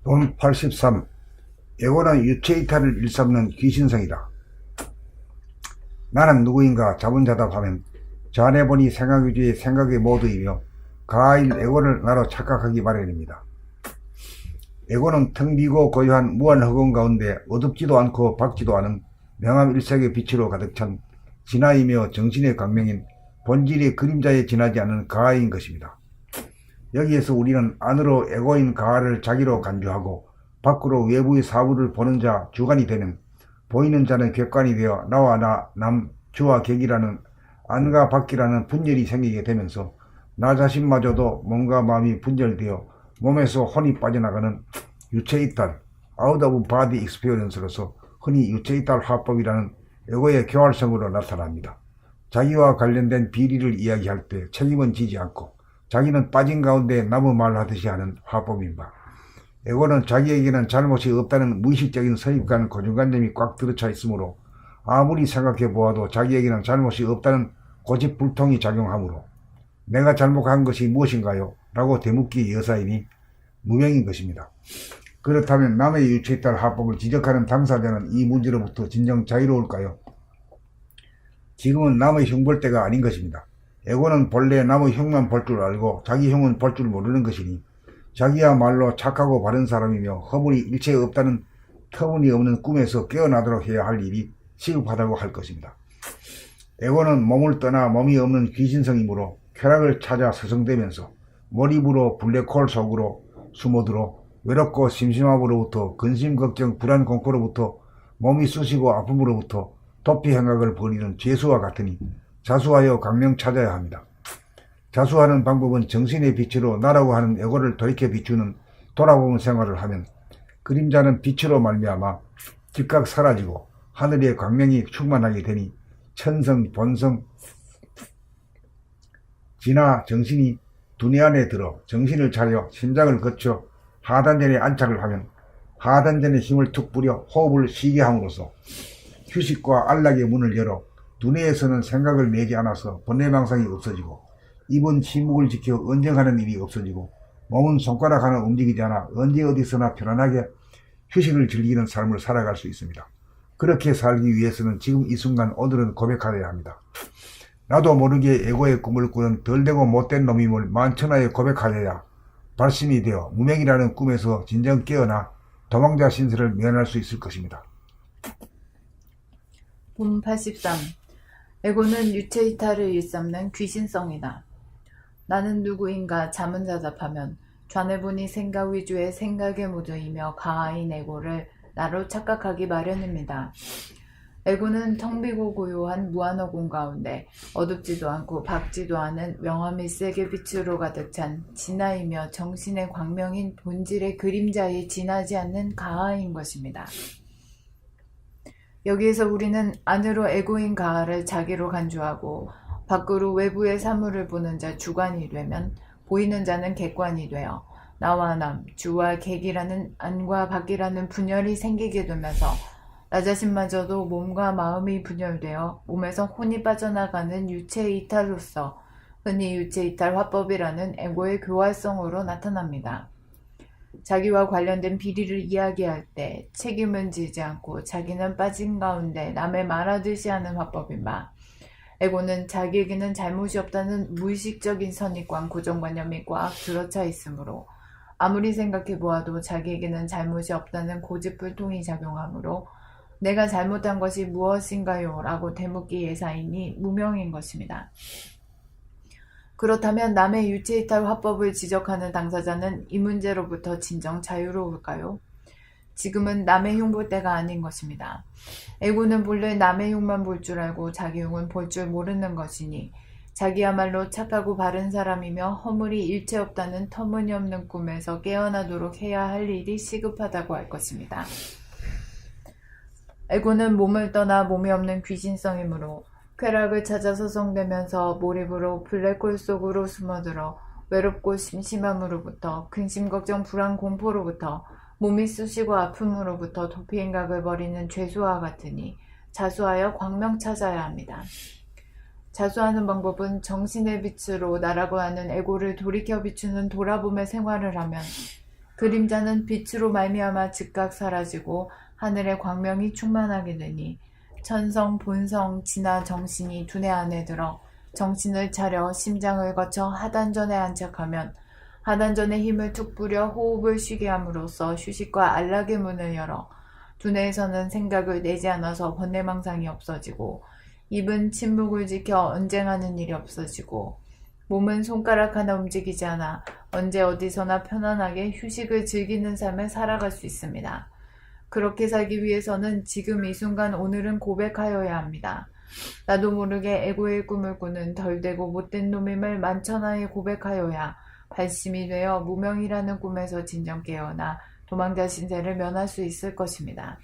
본 83. 에고는 유체이탈을 일삼는 귀신성이다. 나는 누구인가 자문자답하면 자네보니 생각위주의 생각의 모두이며 가하일 에고를 나로 착각하기 마련입니다. 에고는 텅 비고 고요한 무한허공 가운데 어둡지도 않고 밝지도 않은 명암일색의 빛으로 가득 찬 진화이며 정신의 광명인 본질의 그림자에 지나지 않는 가하인 것입니다. 여기에서 우리는 안으로 에고인 가하를 자기로 간주하고 밖으로 외부의 사물을 보는 자 주관이 되는 보이는 자는 객관이 되어 나와 나, 남, 주와 객이라는 안과 밖이라는 분열이 생기게 되면서 나 자신마저도 몸과 마음이 분열되어 몸에서 혼이 빠져나가는 유체이탈, out of body experience로서 흔히 유체이탈 화법이라는 에고의 교활성으로 나타납니다. 자기와 관련된 비리를 이야기할 때 책임은 지지 않고 자기는 빠진 가운데 나무 말하듯이 하는 화법인 바, 에고는 자기에게는 잘못이 없다는 무의식적인 선입관 고정관념이 꽉 들어차 있으므로 아무리 생각해 보아도 자기에게는 잘못이 없다는 고집불통이 작용하므로 내가 잘못한 것이 무엇인가요? 라고 되묻기 여사이니 무명인 것입니다. 그렇다면 남의 유체이탈 화법을 지적하는 당사자는 이 문제로부터 진정 자유로울까요? 지금은 남의 흉 볼 때가 아닌 것입니다. 에고는 본래 남의 흉만 볼 줄 알고 자기 흉은 볼 줄 모르는 것이니 자기야말로 착하고 바른 사람이며 허물이 일체 없다는 터무니없는 꿈에서 깨어나도록 해야 할 일이 시급하다고 할 것입니다. 에고는 몸을 떠나 몸이 없는 귀신성이므로 쾌락을 찾아 서성대면서 몰입으로 블랙홀 속으로 숨어들어 외롭고 심심함으로부터 근심 걱정 불안 공포로부터 몸이 쑤시고 아픔으로부터 도피 행각을 벌이는 죄수와 같으니 자수하여 광명 찾아야 합니다. 자수하는 방법은 정신의 빛으로 나라고 하는 에고를 돌이켜 비추는 돌아보는 생활을 하면 그림자는 빛으로 말미암아 즉각 사라지고 하늘의 광명이 충만하게 되니 천성, 본성, 진화, 정신이 두뇌 안에 들어 정신을 차려 심장을 거쳐 하단전에 안착을 하면 하단전에 힘을 툭 뿌려 호흡을 쉬게 함으로써 휴식과 안락의 문을 열어 두뇌에서는 생각을 내지 않아서 번뇌망상이 없어지고 입은 침묵을 지켜 언쟁하는 일이 없어지고 몸은 손가락 하나 움직이지 않아 언제 어디서나 편안하게 휴식을 즐기는 삶을 살아갈 수 있습니다. 그렇게 살기 위해서는 지금 이 순간 오늘은 고백하여야 합니다. 나도 모르게 에고의 꿈을 꾸는 덜되고 못된 놈임을 만천하에 고백하여야 발심이 되어 무명이라는 꿈에서 진정 깨어나 도망자 신세를 면할 수 있을 것입니다. 본 83. 에고는 유체이탈을 일삼는 귀신성이다. 나는 누구인가 자문자답하면 좌뇌분이 생각 위주의 생각의 모두이며 가하인 에고를 나로 착각하기 마련입니다. 에고는 텅 비고 고요한 무한허공 가운데 어둡지도 않고 밝지도 않은 명암일색의 빛으로 가득 찬 진화이며 정신의 광명인 본질의 그림자에 지나지 않는 가하인 것입니다. 여기에서 우리는 안으로 에고인 가하를 자기로 간주하고 밖으로 외부의 사물을 보는 자 주관이 되면 보이는 자는 객관이 되어 나와 남, 주와 객이라는 안과 밖이라는 분열이 생기게 되면서 나 자신마저도 몸과 마음이 분열되어 몸에서 혼이 빠져나가는 유체이탈로서 흔히 유체이탈 화법이라는 에고의 교활성으로 나타납니다. 자기와 관련된 비리를 이야기할 때 책임은 지지 않고 자기는 빠진 가운데 남의 말하듯이 하는 화법인 바, 에고는 자기에게는 잘못이 없다는 무의식적인 선입관 고정관념이 꽉 들어차 있으므로 아무리 생각해 보아도 자기에게는 잘못이 없다는 고집불통이 작용하므로 내가 잘못한 것이 무엇인가요? 라고 되묻기 예사이니 무명인 것입니다. 그렇다면 남의 유체이탈 화법을 지적하는 당사자는 이 문제로부터 진정 자유로울까요? 지금은 남의 흉 볼 때가 아닌 것입니다. 에고는 본래 남의 흉만 볼 줄 알고 자기 흉은 볼 줄 모르는 것이니 자기야말로 착하고 바른 사람이며 허물이 일체 없다는 터무니없는 꿈에서 깨어나도록 해야 할 일이 시급하다고 할 것입니다. 에고는 몸을 떠나 몸이 없는 귀신성이므로 쾌락을 찾아 서성대면서 몰입으로 블랙홀 속으로 숨어들어 외롭고 심심함으로부터 근심 걱정 불안 공포로부터 몸이 쑤시고 아픔으로부터 도피행각을 벌이는 죄수와 같으니 자수하여 광명 찾아야 합니다. 자수하는 방법은 정신의 빛으로 나라고 하는 에고를 돌이켜 비추는 돌아봄의 생활을 하면 그림자는 빛으로 말미암아 즉각 사라지고 하늘의 광명이 충만하게 되니 천성, 본성, 진화 정신이 두뇌 안에 들어 정신을 차려 심장을 거쳐 하단전에 안착하면 하단전에 힘을 툭 뿌려 호흡을 쉬게 함으로써 휴식과 안락의 문을 열어 두뇌에서는 생각을 내지 않아서 번뇌망상이 없어지고 입은 침묵을 지켜 언쟁하는 일이 없어지고 몸은 손가락 하나 움직이지 않아 언제 어디서나 편안하게 휴식을 즐기는 삶을 살아갈 수 있습니다. 그렇게 살기 위해서는 지금 이 순간 오늘은 고백하여야 합니다. 나도 모르게 에고의 꿈을 꾸는 덜되고 못된 놈임을 만천하에 고백하여야 발심이 되어 무명이라는 꿈에서 진정 깨어나 도망자 신세를 면할 수 있을 것입니다.